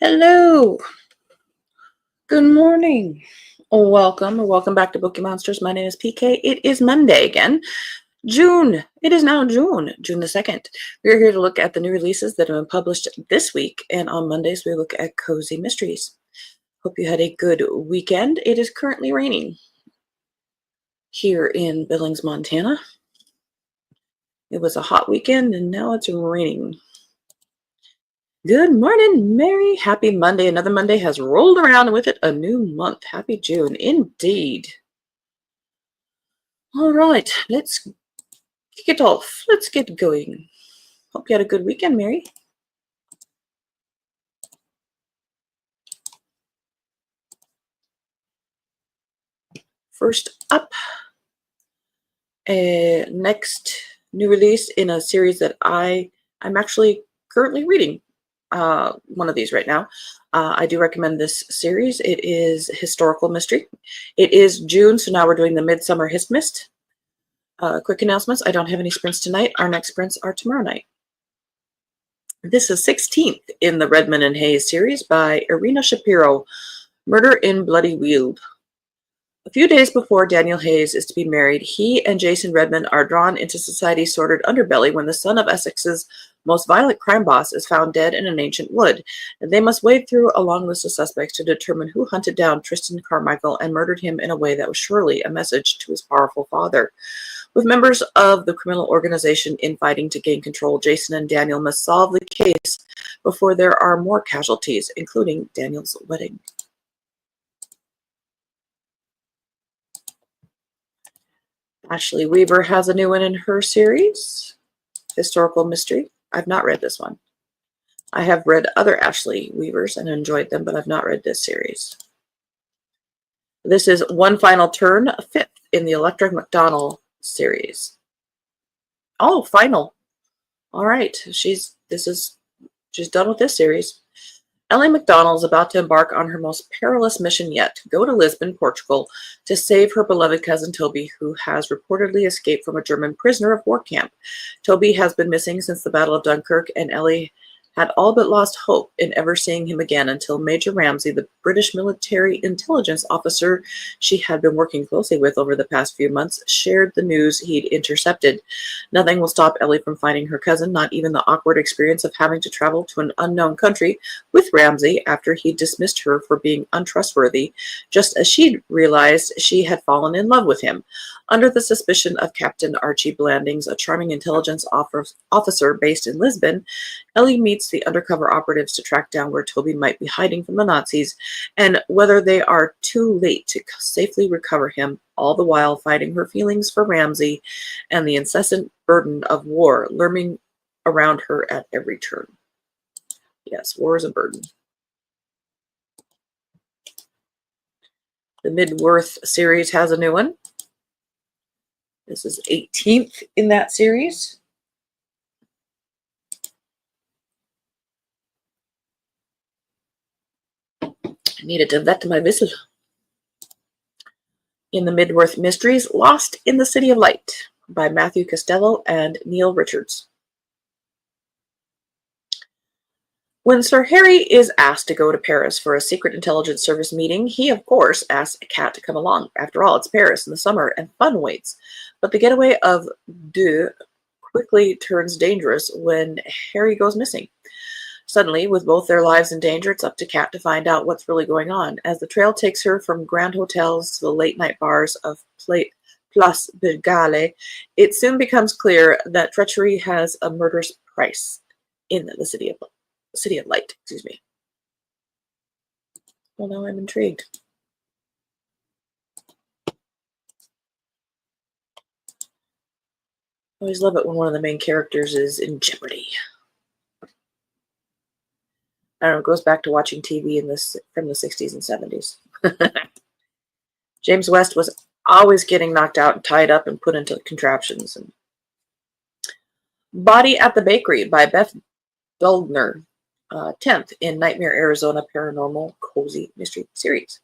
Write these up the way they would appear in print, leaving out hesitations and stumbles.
Hello. Good morning. Welcome back to Bookeemonsters. My name is PK. It is Monday again. June. It is now June the 2nd. We're here to look at the new releases that have been published this week, and on Mondays we look at cozy mysteries. Hope you had a good weekend. It is currently raining here in Billings, Montana. It was a hot weekend and now it's raining. Good morning, Mary. Happy Monday. Another Monday has rolled around, and with it a new month. Happy June, indeed. All right, let's kick it off. Let's get going. Hope you had a good weekend, Mary. First up, next new release in a series that I'm actually currently reading. One of these right now. I do recommend this series. It is historical mystery. It is June, so now we're doing the Midsummer Mist. Quick announcements. I don't have any sprints tonight. Our next sprints are tomorrow night. This is 16th in the Redmond and Hayes series by Irina Shapiro, Murder in Bloody Weald. A few days before Daniel Hayes is to be married, he and Jason Redmond are drawn into society's sordid underbelly when the son of Essex's most violent crime boss is found dead in an ancient wood, and they must wade through a long list of suspects to determine who hunted down Tristan Carmichael and murdered him in a way that was surely a message to his powerful father. With members of the criminal organization infighting to gain control, Jason and Daniel must solve the case before there are more casualties, including Daniel's wedding. Ashley Weaver has a new one in her series, Historical Mystery. I've not read this one. I have read other Ashley Weavers and enjoyed them, but I've not read this series. This is One Final Turn, 5th in the Electra McDonald series. Oh, final. All right, she's done with this series. Ellie MacDonald is about to embark on her most perilous mission yet, go to Lisbon, Portugal, to save her beloved cousin Toby, who has reportedly escaped from a German prisoner of war camp. Toby has been missing since the Battle of Dunkirk, and Ellie had all but lost hope in ever seeing him again until Major Ramsey, the British military intelligence officer she had been working closely with over the past few months, shared the news he'd intercepted. Nothing will stop Ellie from finding her cousin, not even the awkward experience of having to travel to an unknown country with Ramsey after he dismissed her for being untrustworthy, just as she'd realized she had fallen in love with him. Under the suspicion of Captain Archie Blandings, a charming intelligence officer based in Lisbon, Ellie meets the undercover operatives to track down where Toby might be hiding from the Nazis and whether they are too late to safely recover him, all the while fighting her feelings for Ramsey and the incessant burden of war lurking around her at every turn. Yes, war is a burden. The Midworth series has a new one. This is 18th in that series. I needed to vet my whistle. In the Midworth Mysteries, Lost in the City of Light by Matthew Costello and Neil Richards. When Sir Harry is asked to go to Paris for a secret intelligence service meeting, he, of course, asks Kat to come along. After all, it's Paris in the summer and fun waits. But the getaway of deux quickly turns dangerous when Harry goes missing. Suddenly, with both their lives in danger, it's up to Kat to find out what's really going on. As the trail takes her from grand hotels to the late-night bars of Place Bergale, it soon becomes clear that treachery has a murderous price in the City of Light. Excuse me. Well, now I'm intrigued. I always love it when one of the main characters is in jeopardy. I don't know, it goes back to watching TV from the 60s and 70s. James West was always getting knocked out and tied up and put into contraptions. Body at the Bakery by Beth Dulgner, 10th in Nightmare, Arizona Paranormal Cozy Mystery Series.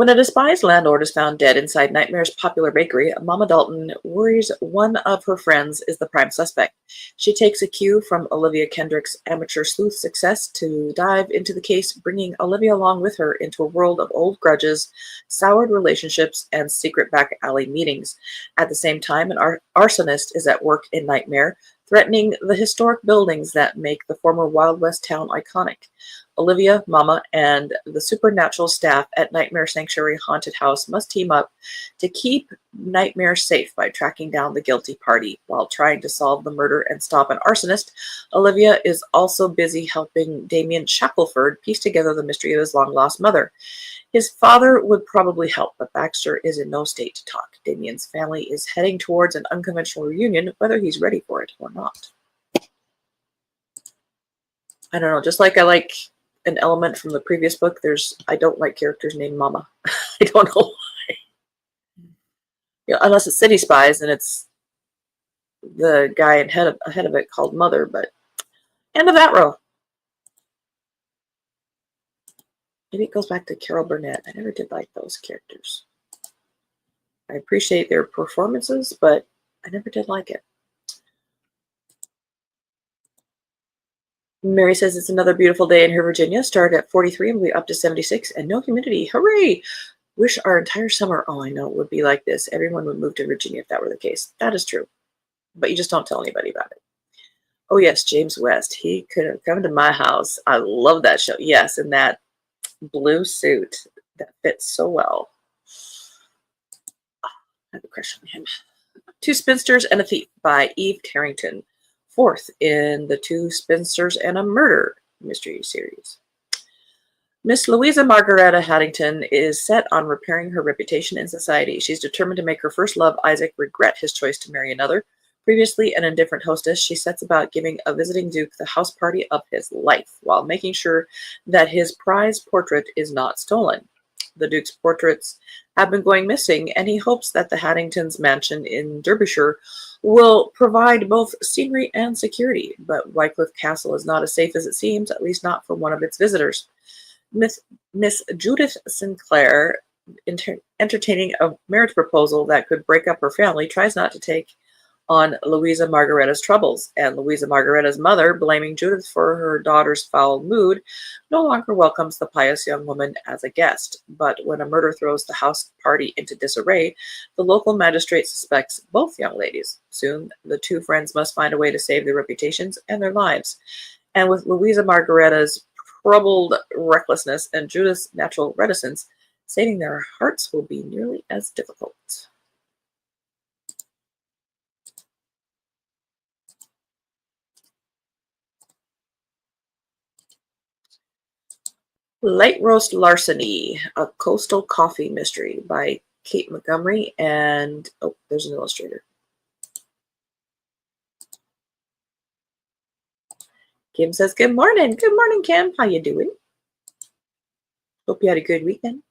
When a despised landlord is found dead inside Nightmare's popular bakery, Mama Dalton worries one of her friends is the prime suspect. She takes a cue from Olivia Kendrick's amateur sleuth success to dive into the case, bringing Olivia along with her into a world of old grudges, soured relationships, and secret back alley meetings. At the same time, an arsonist is at work in Nightmare, threatening the historic buildings that make the former Wild West town iconic. Olivia, Mama, and the supernatural staff at Nightmare Sanctuary Haunted House must team up to keep Nightmare safe by tracking down the guilty party. While trying to solve the murder and stop an arsonist, Olivia is also busy helping Damien Shackelford piece together the mystery of his long-lost mother. His father would probably help, but Baxter is in no state to talk. Damien's family is heading towards an unconventional reunion, whether he's ready for it or not. I don't know, just like I like an element from the previous book, I don't like characters named Mama. I don't know why. Unless it's City Spies and it's the guy ahead of it called Mother, but end of that row. Maybe it goes back to Carol Burnett. I never did like those characters. I appreciate their performances, but I never did like it. Mary says it's another beautiful day in her Virginia. Started at 43 and will be up to 76 and no humidity. Hooray! Wish our entire summer, I know it would be like this. Everyone would move to Virginia if that were the case. That is true. But you just don't tell anybody about it. Oh yes, James West. He could have come to my house. I love that show. Yes, in that blue suit that fits so well. I have a crush on him. Two Spinsters and a Thief by Eve Carrington. Fourth in the Two Spinsters and a Murder mystery series. Miss Louisa Margaretta Haddington is set on repairing her reputation in society. She's determined to make her first love, Isaac, regret his choice to marry another. Previously an indifferent hostess, she sets about giving a visiting duke the house party of his life, while making sure that his prized portrait is not stolen. The duke's portraits have been going missing, and he hopes that the Haddingtons' mansion in Derbyshire will provide both scenery and security. But Wycliffe Castle is not as safe as it seems, at least not for one of its visitors. Miss Judith Sinclair, entertaining a marriage proposal that could break up her family, tries not to take on Louisa Margaretta's troubles, and Louisa Margaretta's mother, blaming Judith for her daughter's foul mood, no longer welcomes the pious young woman as a guest. But when a murder throws the house party into disarray, the local magistrate suspects both young ladies. Soon, the two friends must find a way to save their reputations and their lives. And with Louisa Margaretta's troubled recklessness and Judith's natural reticence, saving their hearts will be nearly as difficult. Light Roast Larceny, a coastal coffee mystery by Kate Montgomery, and there's an illustrator. Kim says, good morning. Good morning, Kim. How you doing? Hope you had a good weekend.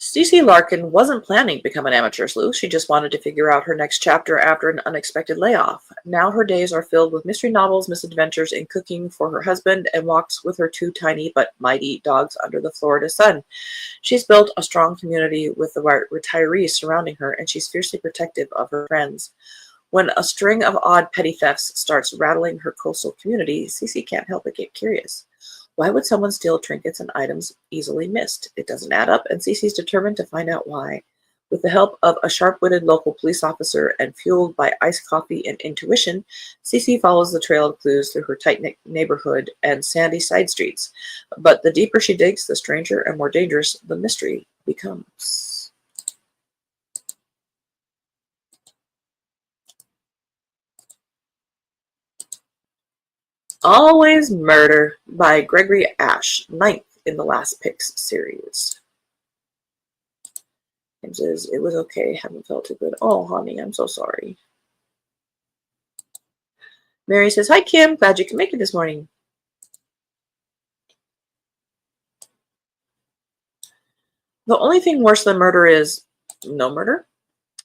Cece Larkin wasn't planning to become an amateur sleuth. She just wanted to figure out her next chapter after an unexpected layoff. Now her days are filled with mystery novels, misadventures, and cooking for her husband, and walks with her two tiny but mighty dogs under the Florida sun. She's built a strong community with the retirees surrounding her, and she's fiercely protective of her friends. When a string of odd petty thefts starts rattling her coastal community, Cece can't help but get curious. Why would someone steal trinkets and items easily missed? It doesn't add up, and Cece's determined to find out why. With the help of a sharp-witted local police officer and fueled by iced coffee and intuition, Cece follows the trail of clues through her tight-knit neighborhood and sandy side streets. But the deeper she digs, the stranger and more dangerous the mystery becomes. Always Murder by Gregory Ash, 9th in the Last Picks series. Kim says, it was okay, haven't felt too good. Oh, honey, I'm so sorry. Mary says, hi, Kim, glad you can make it this morning. The only thing worse than murder is no murder.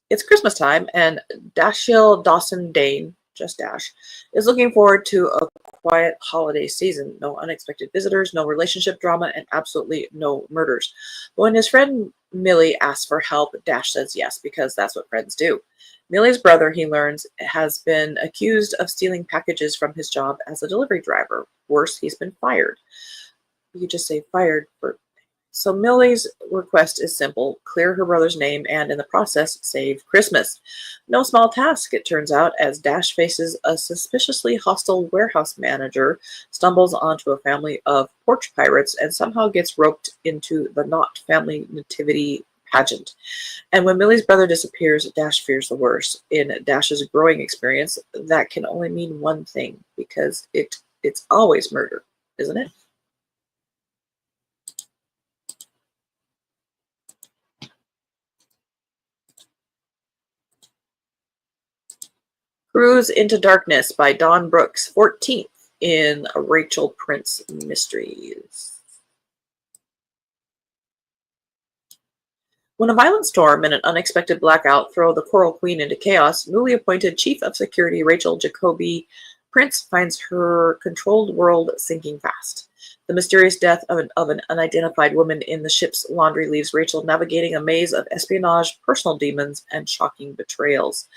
It's Christmas time, and Dashiell Dawson Dane just Dash, is looking forward to a quiet holiday season. No unexpected visitors, no relationship drama, and absolutely no murders. But when his friend Millie asks for help, Dash says yes, because that's what friends do. Millie's brother, he learns, has been accused of stealing packages from his job as a delivery driver. Worse, he's been fired. You could just say fired for. So Millie's request is simple: clear her brother's name and, in the process, save Christmas. No small task, it turns out, as Dash faces a suspiciously hostile warehouse manager, stumbles onto a family of porch pirates, and somehow gets roped into the Knot family nativity pageant. And when Millie's brother disappears, Dash fears the worst. In Dash's growing experience, that can only mean one thing, because it's always murder, isn't it? Cruise into Darkness by Dawn Brooks, 14th in Rachel Prince Mysteries. When a violent storm and an unexpected blackout throw the Coral Queen into chaos, newly appointed Chief of Security Rachel Jacoby Prince finds her controlled world sinking fast. The mysterious death of an unidentified woman in the ship's laundry leaves Rachel navigating a maze of espionage, personal demons, and shocking betrayals.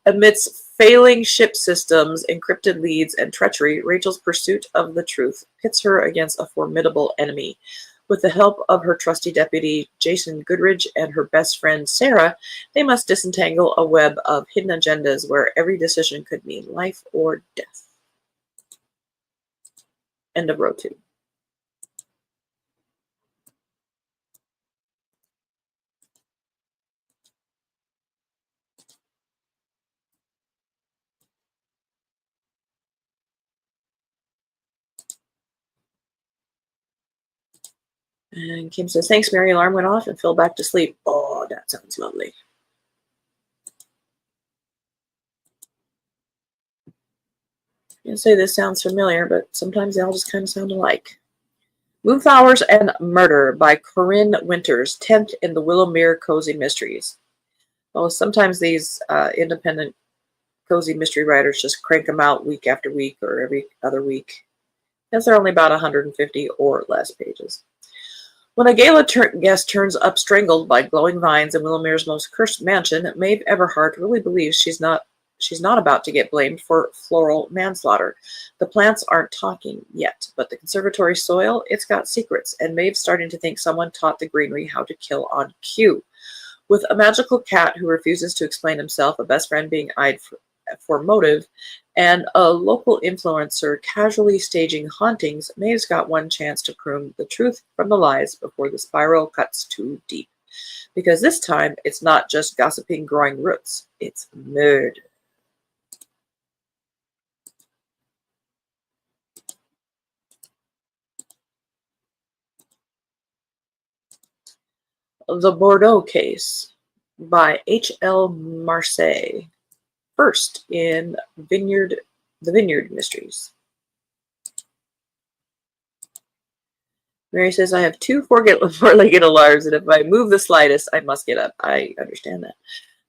Amidst failing ship systems, encrypted leads, and treachery, Rachel's pursuit of the truth pits her against a formidable enemy. With the help of her trusty deputy, Jason Goodridge, and her best friend, Sarah, they must disentangle a web of hidden agendas where every decision could mean life or death. End of row 2. And Kim says, thanks, Mary. Alarm went off and fell back to sleep. Oh, that sounds lovely. I say this sounds familiar, but sometimes they all just kind of sound alike. Moonflowers and Murder by Corinne Winters, 10th in the Willowmere Cozy Mysteries. Well, sometimes these independent cozy mystery writers just crank them out week after week or every other week, because they're only about 150 or less pages. When a gala guest turns up strangled by glowing vines in Willowmere's most cursed mansion, Maeve Everhart really believes she's not about to get blamed for floral manslaughter. The plants aren't talking yet, but the conservatory soil, it's got secrets, and Maeve's starting to think someone taught the greenery how to kill on cue. With a magical cat who refuses to explain himself, a best friend being eyed for motive, and a local influencer casually staging hauntings, Maeve's got one chance to prune the truth from the lies before the spiral cuts too deep. Because this time, it's not just gossiping growing roots, it's murder. The Bordeaux Case by H.L. Marseille, first in the Vineyard Mysteries. Mary says, I have 2 four-legged alarms, and if I move the slightest, I must get up. I understand that.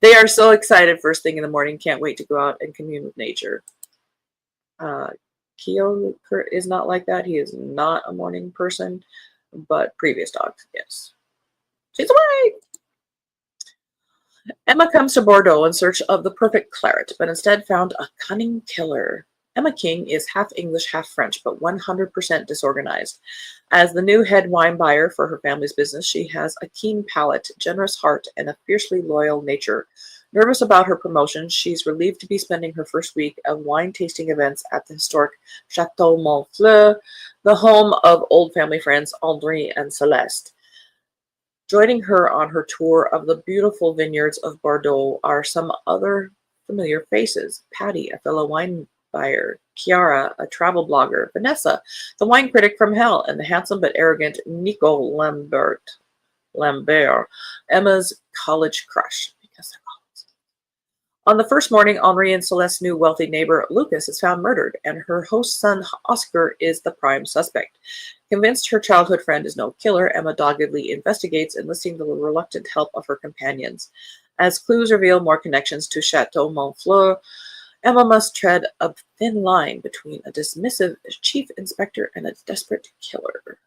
They are so excited first thing in the morning, can't wait to go out and commune with nature. Keo is not like that. He is not a morning person, but previous dogs, yes. She's awake! Emma comes to Bordeaux in search of the perfect claret, but instead found a cunning killer. Emma King is half English, half French, but 100% disorganized. As the new head wine buyer for her family's business, she has a keen palate, generous heart, and a fiercely loyal nature. Nervous about her promotion, she's relieved to be spending her first week of wine tasting events at the historic Chateau Montfleur, the home of old family friends André and Celeste. Joining her on her tour of the beautiful vineyards of Bordeaux are some other familiar faces. Patty, a fellow wine buyer, Chiara, a travel blogger, Vanessa, the wine critic from hell, and the handsome but arrogant Nico Lambert, Emma's college crush. Because they're college. On the first morning, Henri and Celeste's new wealthy neighbor, Lucas, is found murdered, and her host son, Oscar, is the prime suspect. Convinced her childhood friend is no killer, Emma doggedly investigates, enlisting the reluctant help of her companions. As clues reveal more connections to Chateau Montfleur, Emma must tread a thin line between a dismissive chief inspector and a desperate killer.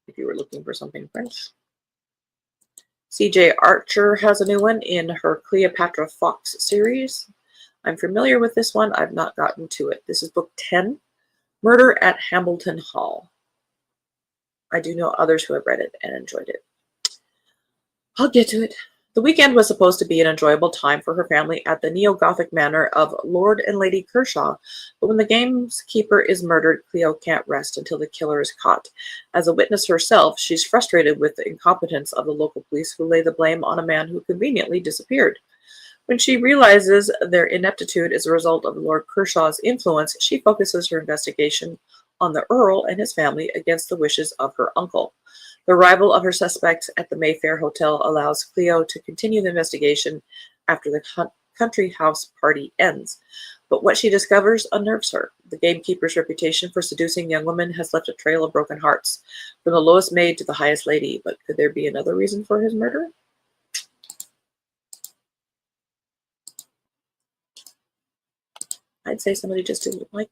If you were looking for something French. C.J. Archer has a new one in her Cleopatra Fox series. I'm familiar with this one. I've not gotten to it. This is book 10, Murder at Hambleton Hall. I do know others who have read it and enjoyed it. I'll get to it. The weekend was supposed to be an enjoyable time for her family at the neo-Gothic manor of Lord and Lady Kershaw, but when the gamekeeper is murdered, Cleo can't rest until the killer is caught. As a witness herself, she's frustrated with the incompetence of the local police who lay the blame on a man who conveniently disappeared. When she realizes their ineptitude is a result of Lord Kershaw's influence, she focuses her investigation on the Earl and his family against the wishes of her uncle. The arrival of her suspects at the Mayfair Hotel allows Cleo to continue the investigation after the country house party ends. But what she discovers unnerves her. The gamekeeper's reputation for seducing young women has left a trail of broken hearts, from the lowest maid to the highest lady. But could there be another reason for his murder? I'd say somebody just didn't like.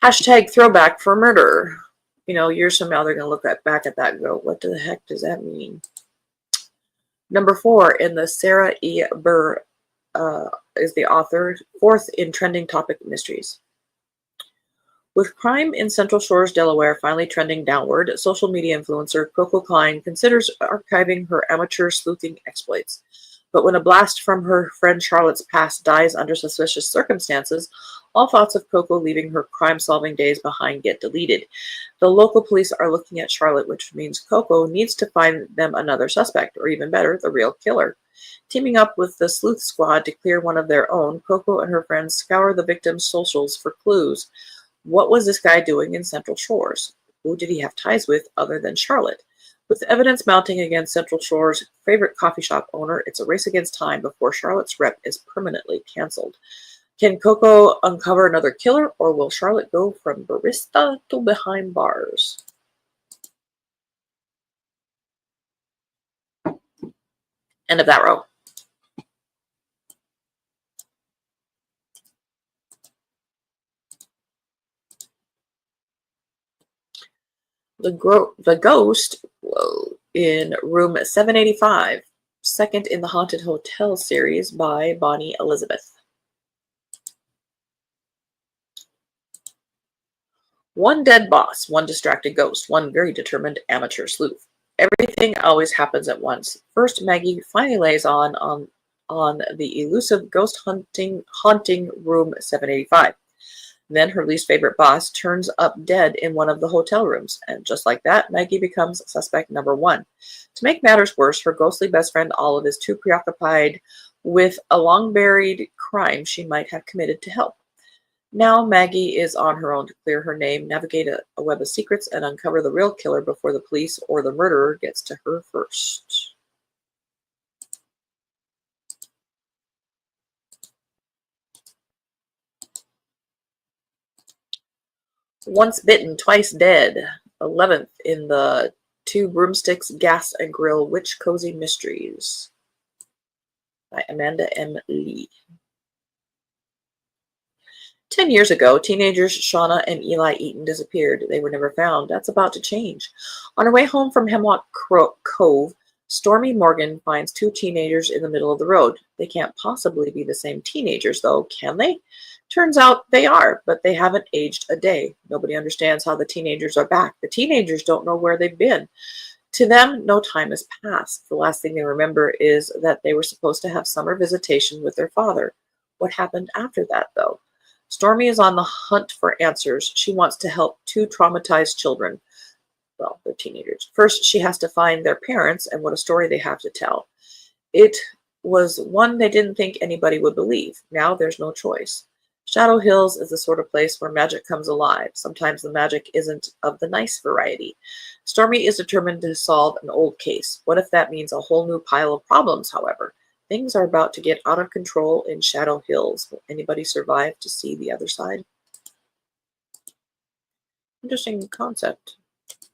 Hashtag throwback for murder. You know, years from now, they're going to look back at that and go, what the heck does that mean? Number 4 in the Sarah E. Burr is the author, 4th in trending topic mysteries. With crime in Central Shores, Delaware finally trending downward, social media influencer Coco Klein considers archiving her amateur sleuthing exploits. But when a blast from her friend Charlotte's past dies under suspicious circumstances, all thoughts of Coco leaving her crime-solving days behind get deleted. The local police are looking at Charlotte, which means Coco needs to find them another suspect, or even better, the real killer. Teaming up with the sleuth squad to clear one of their own, Coco and her friends scour the victim's socials for clues. What was this guy doing in Central Shores? Who did he have ties with other than Charlotte? With evidence mounting against Central Shore's favorite coffee shop owner, it's a race against time before Charlotte's rep is permanently canceled. Can Coco uncover another killer, or will Charlotte go from barista to behind bars? End of that row. The Ghost in room 785, second in the Haunted Hotel series by Bonnie Elizabeth. One dead boss, one distracted ghost, one very determined amateur sleuth. Everything always happens at once. First, Maggie finally lays on the elusive ghost haunting room 785. Then her least favorite boss turns up dead in one of the hotel rooms, and just like that, Maggie becomes suspect number 1. To make matters worse, her ghostly best friend Olive is too preoccupied with a long-buried crime she might have committed to help. Now Maggie is on her own to clear her name, navigate a web of secrets, and uncover the real killer before the police or the murderer gets to her first. Once Bitten, Twice Dead, 11th in the Two Broomsticks, Gas and Grill Witch Cozy Mysteries by Amanda M. Lee. 10 years ago, teenagers Shauna and Eli Eaton disappeared. They were never found. That's about to change. On her way home from Hemlock Cove, Stormy Morgan finds 2 teenagers in the middle of the road. They can't possibly be the same teenagers, though, can they? Turns out they are, but they haven't aged a day. Nobody understands how the teenagers are back. The teenagers don't know where they've been. To them, no time has passed. The last thing they remember is that they were supposed to have summer visitation with their father. What happened after that, though? Stormy is on the hunt for answers. She wants to help 2 traumatized children. Well, they're teenagers. First, she has to find their parents and what a story they have to tell. It was one they didn't think anybody would believe. Now there's no choice. Shadow Hills is the sort of place where magic comes alive. Sometimes the magic isn't of the nice variety. Stormy is determined to solve an old case. What if that means a whole new pile of problems, however? Things are about to get out of control in Shadow Hills. Will anybody survive to see the other side? Interesting concept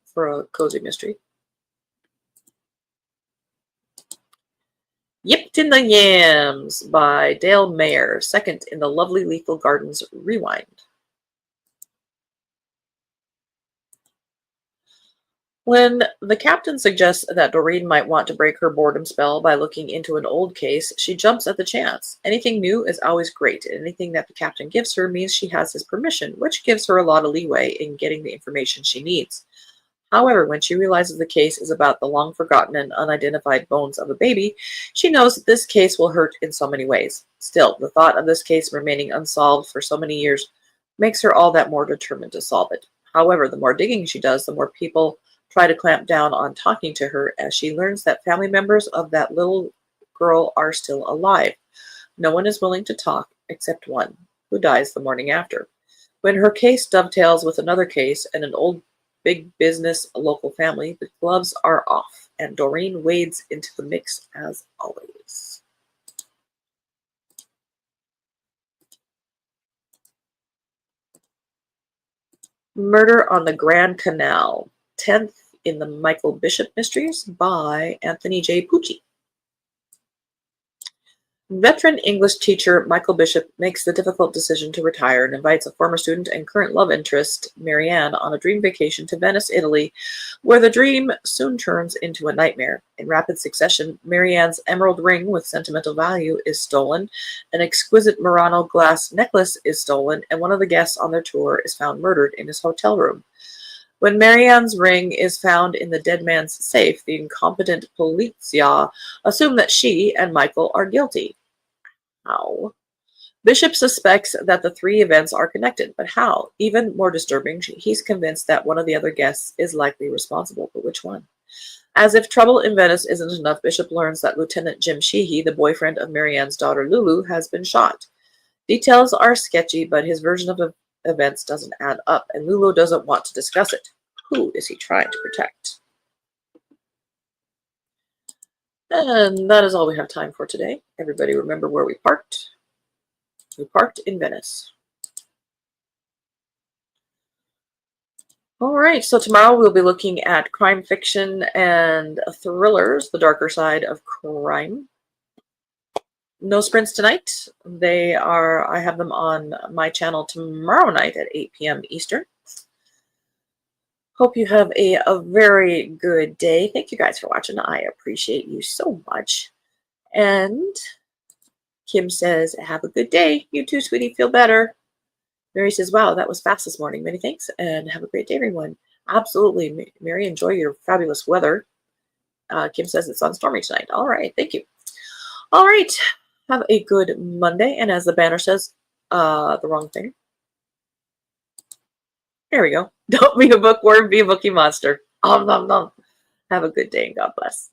for a cozy mystery. Yipped in the Yams by Dale Mayer, second in the Lovely Lethal Gardens Rewind. When the captain suggests that Doreen might want to break her boredom spell by looking into an old case, she jumps at the chance. Anything new is always great, and anything that the captain gives her means she has his permission, which gives her a lot of leeway in getting the information she needs. However, when she realizes the case is about the long-forgotten and unidentified bones of a baby, she knows that this case will hurt in so many ways. Still, the thought of this case remaining unsolved for so many years makes her all that more determined to solve it. However, the more digging she does, the more people try to clamp down on talking to her as she learns that family members of that little girl are still alive. No one is willing to talk except one, who dies the morning after. When her case dovetails with another case and an old big business local family, the gloves are off, and Doreen wades into the mix as always. Murder on the Grand Canal, 10th in the Michael Bishop Mysteries by Anthony J. Pucci. Veteran English teacher Michael Bishop makes the difficult decision to retire and invites a former student and current love interest, Marianne, on a dream vacation to Venice, Italy, where the dream soon turns into a nightmare. In rapid succession, Marianne's emerald ring with sentimental value is stolen, an exquisite Murano glass necklace is stolen, and one of the guests on their tour is found murdered in his hotel room. When Marianne's ring is found in the dead man's safe, the incompetent polizia assume that she and Michael are guilty. How? Bishop suspects that the three events are connected, but how? Even more disturbing, he's convinced that one of the other guests is likely responsible, but which one? As if trouble in Venice isn't enough, Bishop learns that Lieutenant Jim Sheehy, the boyfriend of Marianne's daughter Lulu, has been shot. Details are sketchy, but his version of the events doesn't add up, and Lulu doesn't want to discuss it. Who is he trying to protect? And that is all we have time for today. Everybody remember where we parked? We parked in Venice. All right, so tomorrow we'll be looking at crime fiction and thrillers, the darker side of crime. No sprints tonight. I have them on my channel tomorrow night at 8 p.m. Eastern. Hope you have a very good day. Thank you guys for watching. I appreciate you so much. And Kim says, have a good day. You too, sweetie. Feel better. Mary says, wow, that was fast this morning. Many thanks, and have a great day, everyone. Absolutely, Mary. Enjoy your fabulous weather. Kim says it's on stormy tonight. All right. Thank you. All right. Have a good Monday. And as the banner says, the wrong thing. There we go. Don't be a bookworm, be a bookie monster. Nom nom nom. Have a good day and God bless.